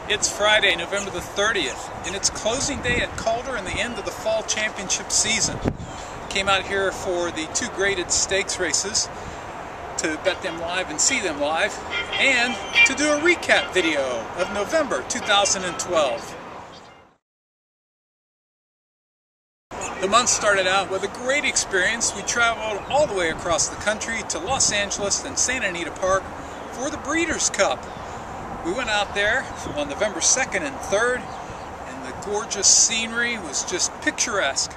It's Friday, November the 30th, and it's closing day at Calder and the end of the fall championship season. Came out here for the two graded stakes races to bet them live and see them live, and to do a recap video of November 2012. The month started out with a great experience. We traveled all the way across the country to Los Angeles and Santa Anita Park for the Breeders' Cup. We went out there on November 2nd and 3rd, and the gorgeous scenery was just picturesque.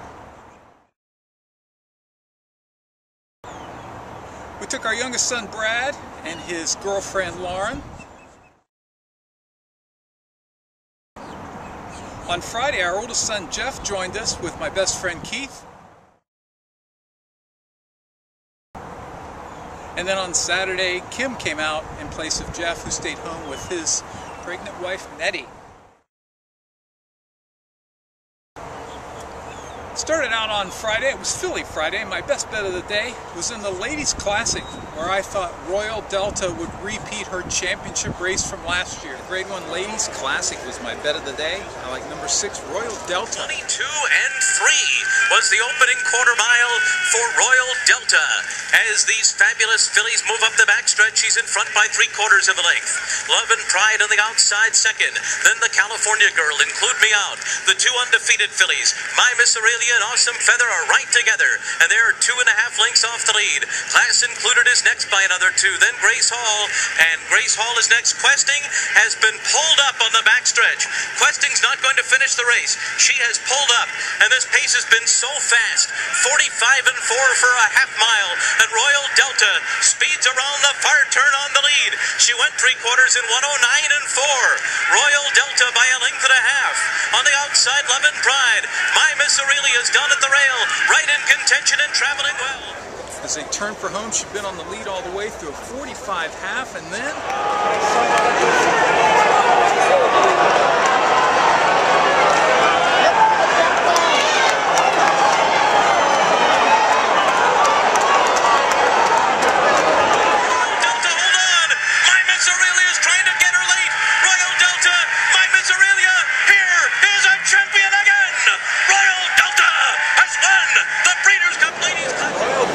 We took our youngest son Brad and his girlfriend Lauren. On Friday, our oldest son Jeff joined us with my best friend Keith. And then on Saturday, Kim came out in place of Jeff, who stayed home with his pregnant wife Nettie. Started out on Friday. It was Philly Friday. My best bet of the day was in the Ladies Classic, where I thought Royal Delta would repeat her championship race from last year. Grade 1 Ladies Classic was my bet of the day. I like number 6, Royal Delta. 22 and 3 was the opening quarter mile for Royal Delta. As these fabulous fillies move up the backstretch, she's in front by 3/4 of a length. Love and Pride on the outside second. Then the California Girl, Include Me Out. The two undefeated fillies, My Miss Aurelia and Awesome Feather, are right together, and they're 2.5 lengths off the lead. Class Included is next by another 2. Then Grace Hall, and Grace Hall is next. Questing has been pulled up on the backstretch. Questing's not going to finish the race. She has pulled up, and this pace has been so fast. 45 and 4 for a half mile, and Royal Delta speeds around the far turn on the lead. She went 3/4 in 109 and 4. Royal Delta by a length and a half. On the outside, Love and Pride. My Miss Aurelia is down at the rail, right in contention and traveling well. As they turned for home, she'd been on the lead all the way through a 45 half, and then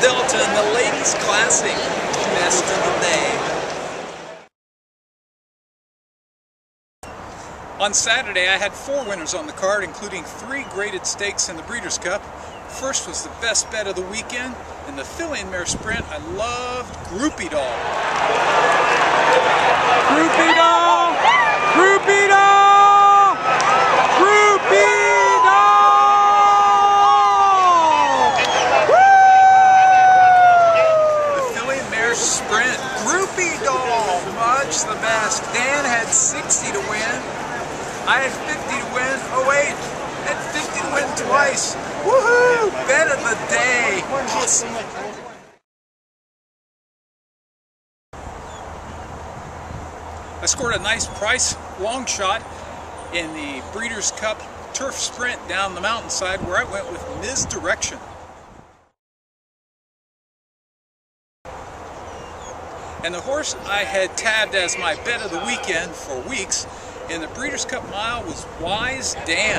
Delta in the Ladies Classic, best of the day. On Saturday, I had 4 winners on the card, including 3 graded stakes in the Breeders' Cup. First was the best bet of the weekend. In the filly and mare sprint, I loved Groupie Doll. Groupie Doll! Groupie Doll! Groupie! Sprint, Groupie Doll, much the best. Dan had 60 to win. I had 50 to win. Oh wait, had 50 to win twice. Woohoo! Bet of the day. Awesome. I scored a nice price long shot in the Breeders' Cup Turf Sprint down the mountainside, where I went with Ms. Direction. And the horse I had tabbed as my bet of the weekend for weeks in the Breeders' Cup Mile was Wise Dan.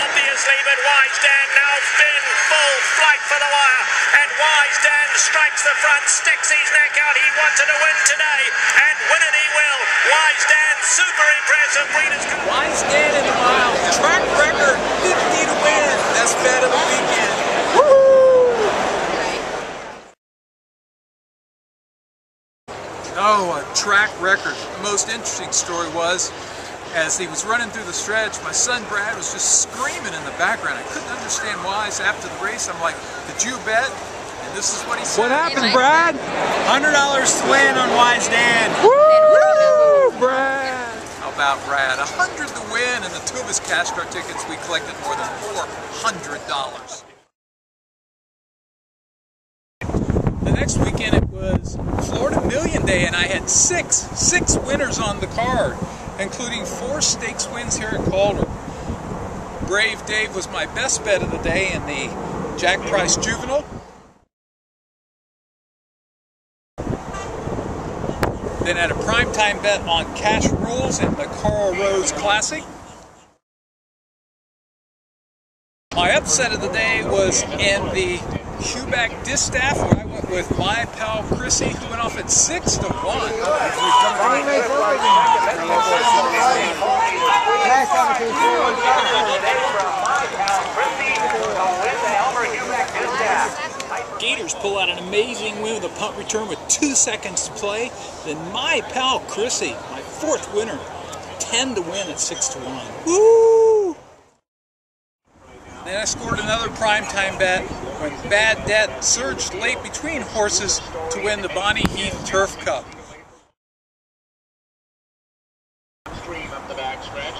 Obviously, but Wise Dan now spin full flight for the wire, and Wise Dan strikes the front, sticks his neck out. He wanted to win today, and win it he will. Wise Dan, super impressive Breeders' Cup. Wise Dan in the mile, track record, 50 to win. Best bet of the weekend. Woo! Oh, a track record. The most interesting story was, as he was running through the stretch, my son Brad was just screaming in the background. I couldn't understand why. So after the race, I'm like, "Did you bet?" And this is what he said. What happened, Brad? $100 to win on Wise Dan. Woo, Brad! How about Brad? 100 to win, and the 2 of his cash car tickets, we collected more than $400. The next weekend it was Florida Million Day, and I had six winners on the card, including 4 stakes wins here at Calder. Brave Dave was my best bet of the day in the Jack Price Juvenile. Then had a primetime bet on Cash Rules in the Carl Rose Classic. My upset of the day was in the Huback Distaff, where I went with my pal Chrissy, who went off at 6-1. Gators pull out an amazing win with a punt return with 2 seconds to play. Then my pal Chrissy, my 4th winner, 10 to win at 6-1. Woo! Then I scored another primetime bet when Bad Debt surged late between horses to win the Bonnie Heath Turf Cup.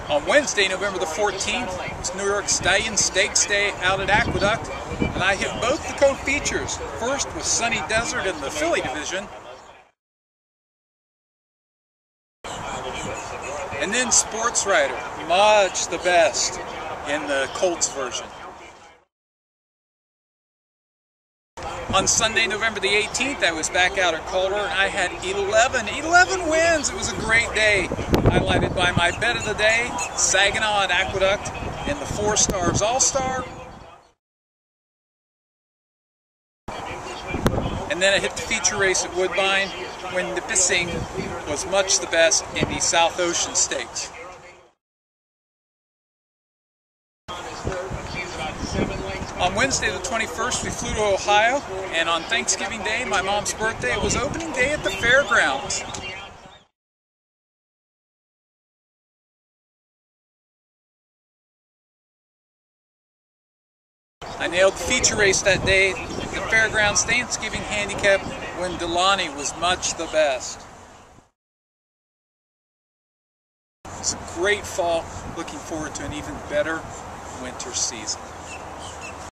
On Wednesday, November the 14th, it's New York Stallion Stakes Day out at Aqueduct, and I hit both the co-features. First was Sunny Desert in the filly division, and then Sports Rider, much the best in the Colts version. On Sunday, November the 18th, I was back out at Calder, and I had 11 wins. It was a great day, highlighted by my bet of the day, Saginaw at Aqueduct in the 4 Stars All-Star. And then I hit the feature race at Woodbine when the Bissing was much the best in the South Ocean Stakes. On Wednesday the 21st, we flew to Ohio, and on Thanksgiving Day, my mom's birthday, it was opening day at the fairgrounds. I nailed the feature race that day at the fairgrounds Thanksgiving handicap when Delani was much the best. It's a great fall, looking forward to an even better winter season.